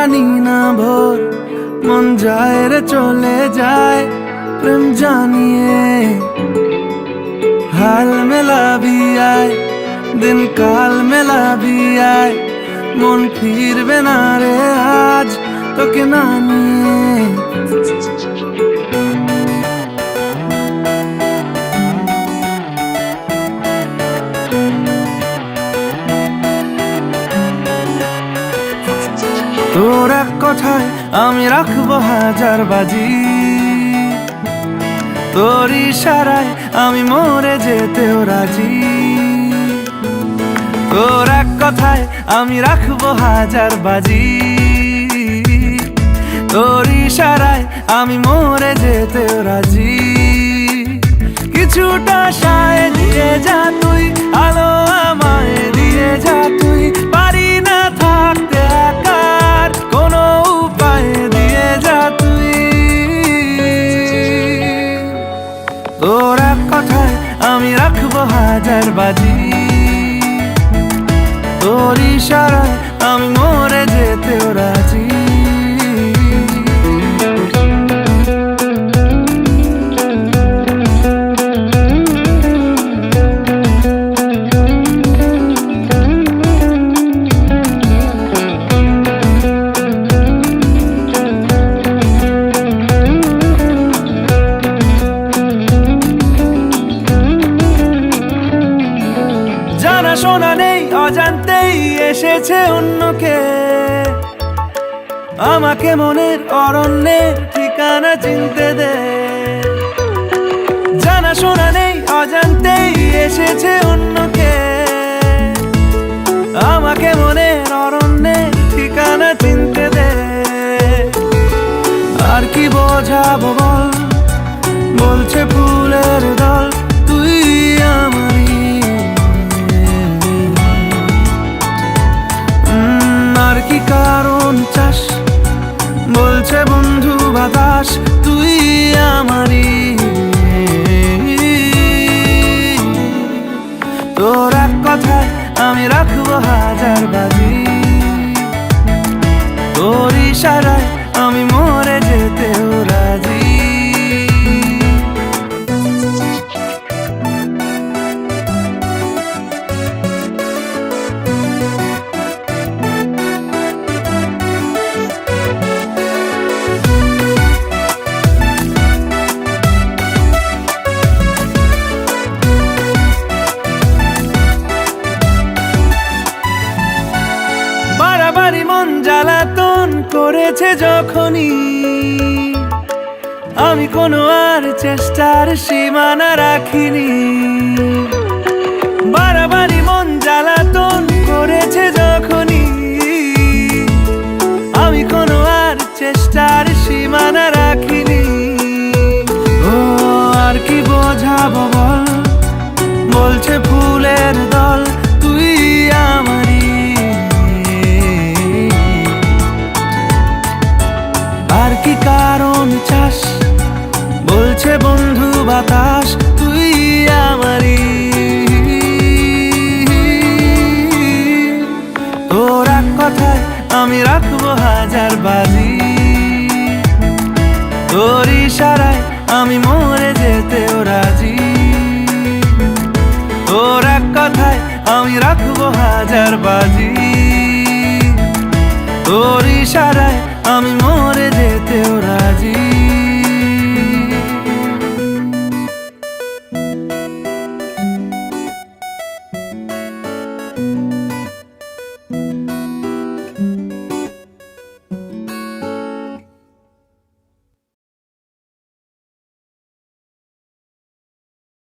জানি না ভোর মন যায় রে চলে যায় প্রেম জানিয়ে हाल मिला भी आए दिन काल मिला भी आए मन फिर बिना रे आज तो के नानी তোর এক কথায় আমি রাখবো হাজার বাজি তোর ইশারায় আমি মরে যেতেও রাজি তোর এক কথায় আমি রাখবো হাজার বাজি তোর ইশারায় আমি মরে যেতেও রাজি কিছুটা সায় দিয়ে যা তুই আলো আমায় দিয়ে যা তুই পারি না থাকতে একার কোনো উপায় দিয়ে যা তুই তোর এক কথায় আমি রাখবো হাজার বাজি তোর ইশারায় আমি মরে যেতেও রাজি শোনা নেই অজান্তেই এসেছে অন্যকে আমাকে মনের অরণ্যের ঠিকানা চিনতে দে জানা শোনা নেই অজান্তেই এসেছে অন্যকে আমাকে মনের অরণ্যের ঠিকানা চিনতে দে আর কি বোঝাবো বল বলছে ফুলের দল তুই আমারই কি কারণ চাস বলছে বন্ধু বাতাস তুই আমারই তোর এক কথায় আমি রাখবো হাজার বাজি তোর ইশারায় আমি মরে যেতেও রাজি বাড়াবাড়ি মন জ্বালাতন করেছে যখনই আমি কোনো আর চেষ্টার সীমানা রাখিনি বাড়াবাড়ি মন জ্বালাতন করেছে যখনই আমি কোনো আর চেষ্টার সীমানা রাখিনি ও আর কি বোঝাবো বল বলছে ফুলের দল তুই আমারই আর কি কারণ চাস বলছে বন্ধু বাতাস তুই আমারই তোর এক কথায় আমি রাখবো হাজার বাজি তোর ইশারায় আমি মরে যেতেও রাজি তোর এক কথায় আমি রাখবো হাজার বাজি তোর ইশারায় আমি মরে যেতেও